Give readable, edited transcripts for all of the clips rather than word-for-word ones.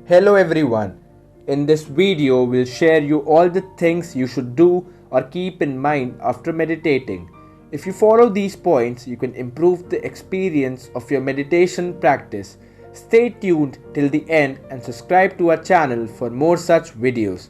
Hello everyone. In this video, we'll share you all the things you should do or keep in mind after meditating. If you follow these points, you can improve the experience of your meditation practice. Stay tuned till the end and subscribe to our channel for more such videos.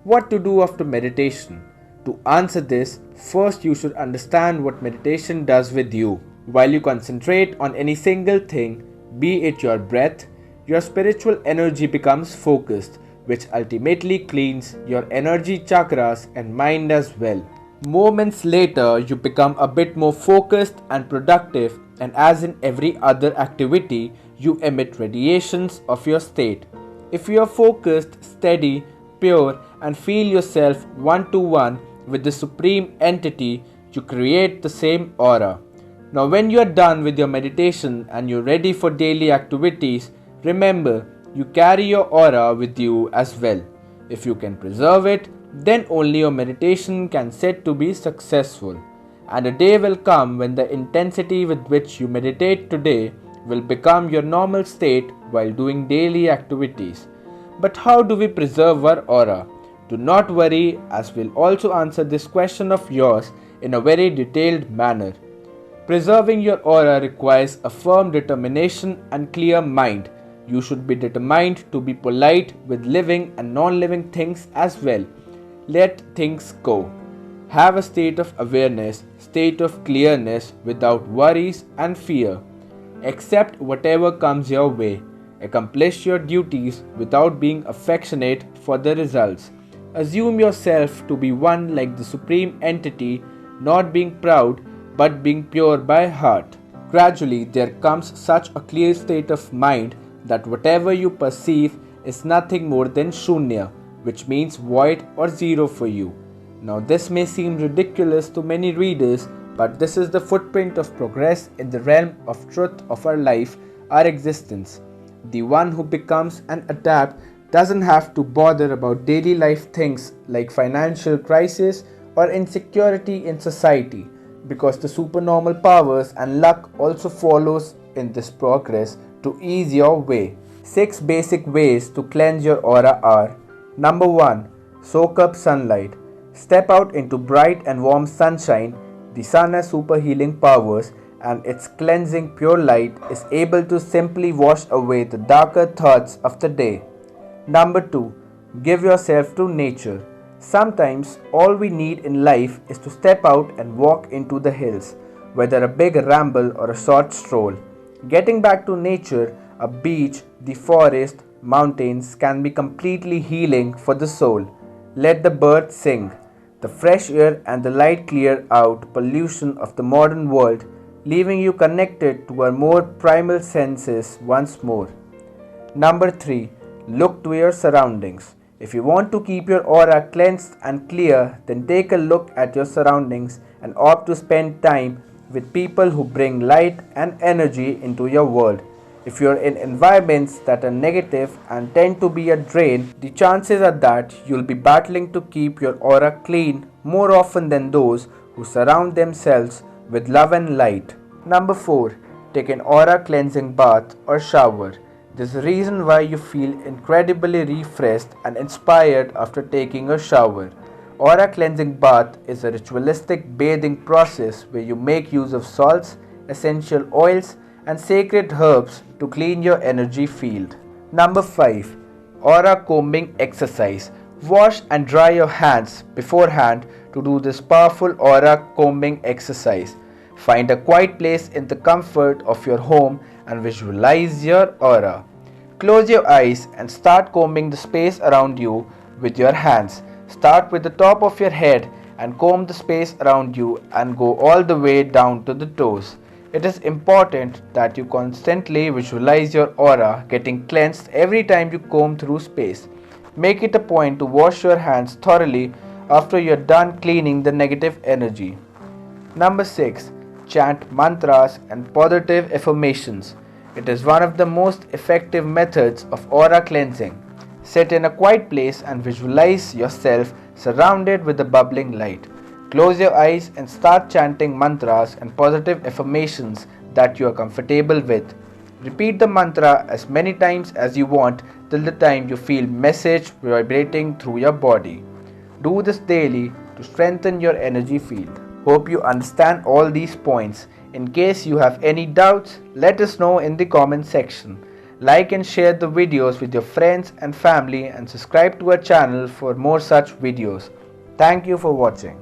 What to do after meditation? To answer this, first you should understand what meditation does with you. While you concentrate on any single thing, be it your breath, your spiritual energy becomes focused, which ultimately cleans your energy chakras and mind as well. Moments later, you become a bit more focused and productive, and as in every other activity, you emit radiations of your state. If you are focused, steady, pure, and feel yourself one to one with the supreme entity, you create the same aura. Now, when you are done with your meditation and you're ready for daily activities, remember you carry your aura with you as well. If you can preserve it, then only your meditation can said to be successful. And a day will come when the intensity with which you meditate today will become your normal state while doing daily activities. But how do we preserve our aura? Do not worry, as we'll also answer this question of yours in a very detailed manner. Preserving your aura requires a firm determination and clear mind. You should be determined to be polite with living and non-living things as well. Let things go. Have a state of awareness, state of clearness without worries and fear. Accept whatever comes your way. Accomplish your duties without being affectionate for the results. Assume yourself to be one like the Supreme Entity, not being proud but being pure by heart. Gradually, there comes such a clear state of mind that whatever you perceive is nothing more than Shunya, which means void or zero for you. Now, this may seem ridiculous to many readers, but this is the footprint of progress in the realm of truth of our life, our existence. The one who becomes an adept doesn't have to bother about daily life things like financial crisis or insecurity in society, because the supernormal powers and luck also follows in this progress to ease your way. 6 basic ways to cleanse your aura are: Number 1. Soak up sunlight. Step out into bright and warm sunshine. The sun has super healing powers, and its cleansing pure light is able to simply wash away the darker thoughts of the day. Number 2. Give yourself to nature. Sometimes all we need in life is to step out and walk into the hills, whether a big ramble or a short stroll. Getting back to nature, a beach, the forest, mountains can be completely healing for the soul. Let the birds sing. The fresh air and the light clear out pollution of the modern world, leaving you connected to our more primal senses once more. Number 3. Look to your surroundings. If you want to keep your aura cleansed and clear, then take a look at your surroundings and opt to spend time with people who bring light and energy into your world. If you're in environments that are negative and tend to be a drain, the chances are that you'll be battling to keep your aura clean more often than those who surround themselves with love and light. Number 4. Take an aura cleansing bath or shower. There's a reason why you feel incredibly refreshed and inspired after taking a shower. Aura cleansing bath is a ritualistic bathing process where you make use of salts, essential oils, and sacred herbs to clean your energy field. Number 5. Aura combing exercise. Wash and dry your hands beforehand to do this powerful aura combing exercise. Find a quiet place in the comfort of your home and visualize your aura. Close your eyes and start combing the space around you with your hands. Start with the top of your head and comb the space around you and go all the way down to the toes. It is important that you constantly visualize your aura getting cleansed every time you comb through space. Make it a point to wash your hands thoroughly after you are done cleaning the negative energy. Number 6. Chant mantras and positive affirmations. It is one of the most effective methods of aura cleansing. Sit in a quiet place and visualize yourself surrounded with the bubbling light. Close your eyes and start chanting mantras and positive affirmations that you are comfortable with. Repeat the mantra as many times as you want till the time you feel message vibrating through your body. Do this daily to strengthen your energy field. Hope you understand all these points. In case you have any doubts, let us know in the comment section. Like and share the videos with your friends and family and subscribe to our channel for more such videos. Thank you for watching.